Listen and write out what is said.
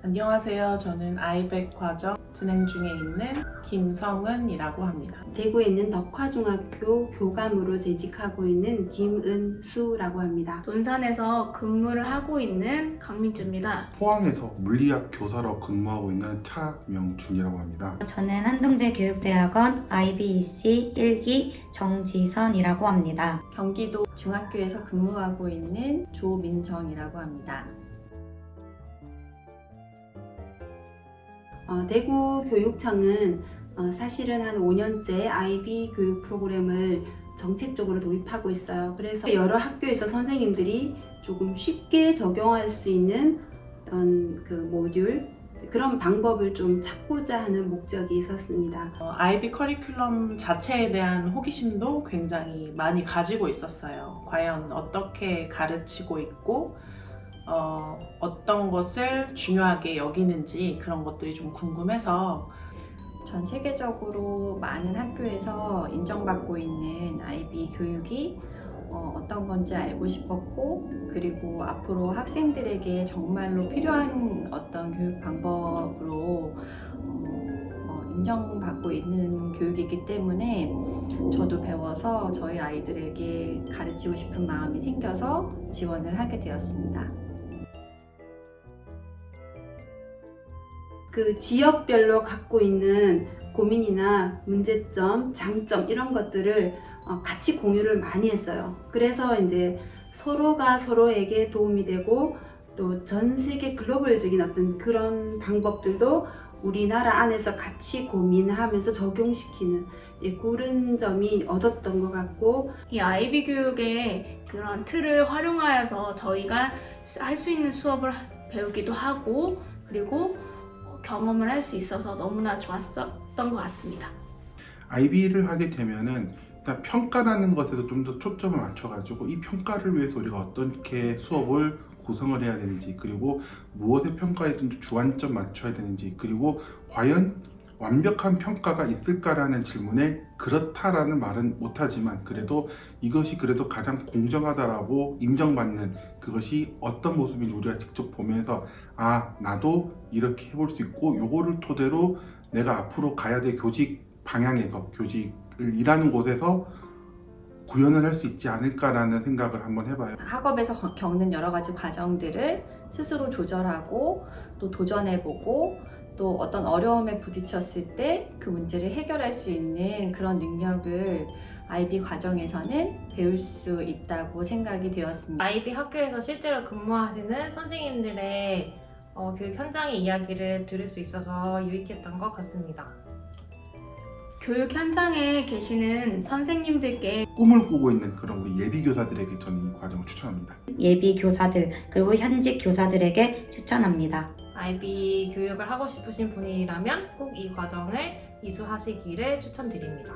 안녕하세요. 저는 아이백 과정 진행 중에 있는 김성은이라고 합니다. 대구에 있는 덕화중학교 교감으로 재직하고 있는 김은수라고 합니다. 논산에서 근무를 하고 있는 강민주입니다. 포항에서 물리학 교사로 근무하고 있는 차명준이라고 합니다. 저는 한동대 교육대학원 IBEC 1기 정지선이라고 합니다. 경기도 중학교에서 근무하고 있는 조민정이라고 합니다. 대구 교육청은 사실은 한 5년째 IB 교육 프로그램을 정책적으로 도입하고 있어요. 그래서 여러 학교에서 선생님들이 조금 쉽게 적용할 수 있는 어떤 그 모듈, 그런 방법을 좀 찾고자 하는 목적이 있었습니다. IB 커리큘럼 자체에 대한 호기심도 굉장히 많이 가지고 있었어요. 과연 어떻게 가르치고 있고 어떤 것을 중요하게 여기는지 그런 것들이 좀 궁금해서 전 세계적으로 많은 학교에서 인정받고 있는 IB 교육이 어떤 건지 알고 싶었고, 그리고 앞으로 학생들에게 정말로 필요한 어떤 교육 방법으로 인정받고 있는 교육이기 때문에 저도 배워서 저희 아이들에게 가르치고 싶은 마음이 생겨서 지원을 하게 되었습니다. 그 지역별로 갖고 있는 고민이나 문제점, 장점 이런 것들을 같이 공유를 많이 했어요. 그래서 이제 서로가 서로에게 도움이 되고 또 전 세계 글로벌적인 어떤 그런 방법들도 우리나라 안에서 같이 고민하면서 적용시키는 그런 점이 얻었던 것 같고, 이 IB 교육의 그런 틀을 활용하여서 저희가 할 수 있는 수업을 배우기도 하고, 그리고 경험을 할 수 있어서 너무나 좋았었던 것 같습니다. IB를 하게 되면은 일단 평가라는 것에도 좀 더 초점을 맞춰가지고 이 평가를 위해서 우리가 어떻게 수업을 구성을 해야 되는지, 그리고 무엇의 평가에 좀 주안점 맞춰야 되는지, 그리고 과연 완벽한 평가가 있을까라는 질문에 그렇다라는 말은 못하지만 그래도 이것이 그래도 가장 공정하다라고 인정받는 그것이 어떤 모습인지 우리가 직접 보면서 나도 이렇게 해볼 수 있고 요거를 토대로 내가 앞으로 가야 될 교직 방향에서 교직을 일하는 곳에서 구현을 할 수 있지 않을까라는 생각을 한번 해봐요. 학업에서 겪는 여러 가지 과정들을 스스로 조절하고 또 도전해보고 또 어떤 어려움에 부딪혔을 때 그 문제를 해결할 수 있는 그런 능력을 IB 과정에서는 배울 수 있다고 생각이 되었습니다. IB 학교에서 실제로 근무하시는 선생님들의 교육 현장의 이야기를 들을 수 있어서 유익했던 것 같습니다. 교육 현장에 계시는 선생님들께 꿈을 꾸고 있는 그런 우리 예비 교사들에게 저는 이 과정을 추천합니다. 예비 교사들 그리고 현직 교사들에게 추천합니다. IB 교육을 하고 싶으신 분이라면 꼭 이 과정을 이수하시기를 추천드립니다.